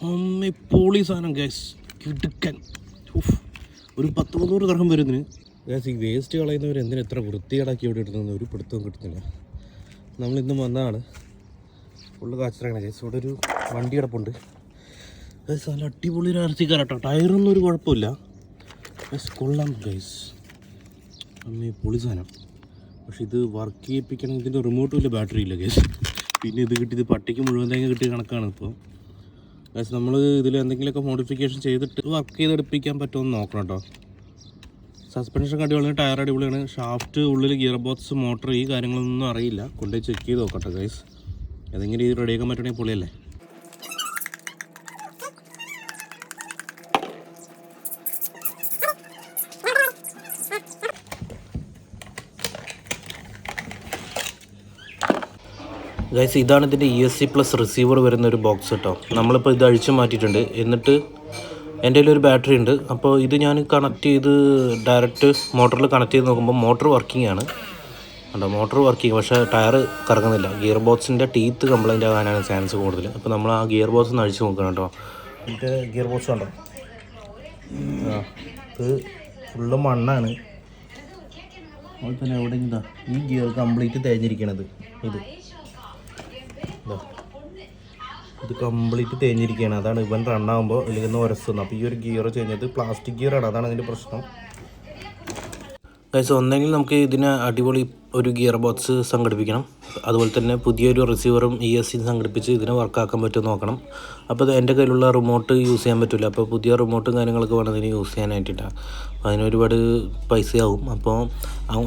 അമ്മ പോളി സാധനം ഗ്യാസ് കിടുക്കൻ. ഒരു 10-300 ദിർഹം വരുന്നതിന്. ഗ്യാസ് ഈ വേസ്റ്റ് കളയുന്നവർ എന്തിനാ എത്ര വൃത്തികേടാക്കി ഇവിടെ ഇടുന്നതെന്ന് ഒരു പിടുത്തവും കിട്ടുന്നില്ല. നമ്മളിന്ന് വന്നതാണ് ഫുള്ള് കാച്ചിലാണ് ഗ്യാസ്. ഇവിടെ ഒരു വണ്ടി കിടപ്പുണ്ട് ഗ്യാസ്. നല്ല അടിപൊളി ഒരു ഇറച്ചിക്കാരട്ടോ. ടയറൊന്നും ഒരു കുഴപ്പമില്ല ഗ്യാസ്. കൊള്ളാം ഗ്യാസ്. അമ്മ പൊളി സാധനം. പക്ഷെ ഇത് വർക്ക് ചെയ്യിപ്പിക്കണം. ഇതിൻ്റെ റിമോട്ടും ഇല്ല, ബാറ്ററി ഇല്ല ഗ്യാസ്. പിന്നെ ഇത് കിട്ടിയത് പട്ടിക്ക് മുഴുവൻ തേങ്ങ കിട്ടിയ കണക്കാണ് ഇപ്പോൾ ഗ്യാസ്. നമ്മൾ ഇതിൽ എന്തെങ്കിലുമൊക്കെ മോഡിഫിക്കേഷൻ ചെയ്തിട്ട് വർക്ക് ചെയ്തെടുപ്പിക്കാൻ പറ്റുമെന്ന് നോക്കണം കേട്ടോ. സസ്പെൻഷൻ അടിപൊളിയാണ്, ടയർ അടിപൊളിയാണ്, ഷാഫ്റ്റ്, ഉള്ളിൽ ഗിയർ ബോക്സ്, മോട്ടർ, ഈ കാര്യങ്ങളൊന്നും അറിയില്ല. കൊണ്ടുപോയി ചെക്ക് ചെയ്ത് നോക്കട്ടെ ഗൈസ്. ഏതെങ്കിലും രീതി റെഡിയാക്കാൻ പറ്റണമെങ്കിൽ പൊളിയല്ലേ. ഗൈസ് ഇതാണ് ഇതിൻ്റെ ESC പ്ലസ് റിസീവർ വരുന്ന ഒരു ബോക്സ് കേട്ടോ. നമ്മളിപ്പോൾ ഇത് അഴിച്ചു മാറ്റിയിട്ടുണ്ട്. എന്നിട്ട് എൻ്റെ കയ്യിലൊരു ബാറ്ററി ഉണ്ട്. അപ്പോൾ ഇത് ഞാൻ കണക്ട് ചെയ്ത് ഡയറക്റ്റ് മോട്ടറിൽ കണക്ട് ചെയ്ത് നോക്കുമ്പോൾ മോട്ടർ വർക്കിംഗ് ആണ്. ഉണ്ടോ, മോട്ടർ വർക്കിംഗ്, പക്ഷേ ടയർ കറങ്ങുന്നില്ല. ഗിയർ ബോക്സിൻ്റെ ടീത്ത് കംപ്ലൈൻ്റ് ആകാനാണ് ചാൻസ് കൂടുതൽ. അപ്പോൾ നമ്മൾ ആ ഗിയർ ബോക്സ് ഒന്ന് അഴിച്ച് നോക്കണം കേട്ടോ. ഇത് ഗിയർ ബോക്സ് ഉണ്ടോ, ഇത് ഫുള്ള് മണ്ണാണ്. അതുപോലെ തന്നെ എവിടെ എന്താ ഈ ഗിയർ കംപ്ലീറ്റ് തേഞ്ഞിരിക്കണത്. ഇത് കംപ്ലീറ്റ് തേഞ്ഞിരിക്കുകയാണ്. അതാണ് ഇവൻ റണ്ണാകുമ്പോൾ ഇതിൽ നിന്ന് ഉരസുന്നത്. അപ്പോൾ ഈ ഒരു ഗിയർ ചെയ്യുന്നത് പ്ലാസ്റ്റിക് ഗിയറാണ്. അതാണ് അതിൻ്റെ പ്രശ്നം ഗൈസ്. ഒന്നെങ്കിൽ നമുക്ക് ഇതിന് അടിപൊളി ഒരു ഗിയർ ബോക്സ് സംഘടിപ്പിക്കണം. അതുപോലെ തന്നെ പുതിയൊരു റിസീവറും ESC സംഘടിപ്പിച്ച് ഇതിനെ വർക്കാക്കാൻ പറ്റുമോ നോക്കണം. അപ്പോൾ എൻ്റെ കയ്യിലുള്ള റിമോട്ട് യൂസ് ചെയ്യാൻ പറ്റില്ല. അപ്പോൾ പുതിയ റിമോട്ടും കാര്യങ്ങളൊക്കെ വേണം ഇതിന് യൂസ് ചെയ്യാനായിട്ടാണ്. അപ്പോൾ അതിന് ഒരുപാട് പൈസയാവും. അപ്പോൾ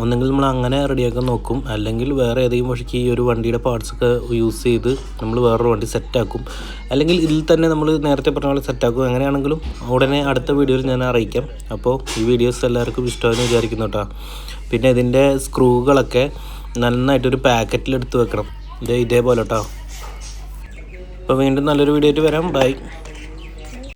ഒന്നെങ്കിൽ നമ്മൾ അങ്ങനെ റെഡിയാക്കാൻ നോക്കും, അല്ലെങ്കിൽ വേറെ ഏതെങ്കിലും വഴിക്ക് ഈ ഒരു വണ്ടിയുടെ പാർട്സൊക്കെ യൂസ് ചെയ്ത് നമ്മൾ വേറൊരു വണ്ടി സെറ്റാക്കും. അല്ലെങ്കിൽ ഇതിൽ തന്നെ നമ്മൾ നേരത്തെ പറഞ്ഞ പോലെ സെറ്റാക്കും. എങ്ങനെയാണെങ്കിലും ഉടനെ അടുത്ത വീഡിയോയിൽ ഞാൻ അറിയിക്കാം. അപ്പോൾ ഈ വീഡിയോസ് എല്ലാവർക്കും ഇഷ്ടമായെന്ന് വിചാരിക്കുന്നു കേട്ടോ. പിന്നെ ഇതിൻ്റെ സ്ക്രൂകളൊക്കെ നന്നായിട്ടൊരു പാക്കറ്റിലെടുത്ത് വെക്കണം. ഇതേപോലെ കേട്ടോ. അപ്പോൾ വീണ്ടും നല്ലൊരു വീഡിയോ ആയിട്ട് വരാം. ബൈ.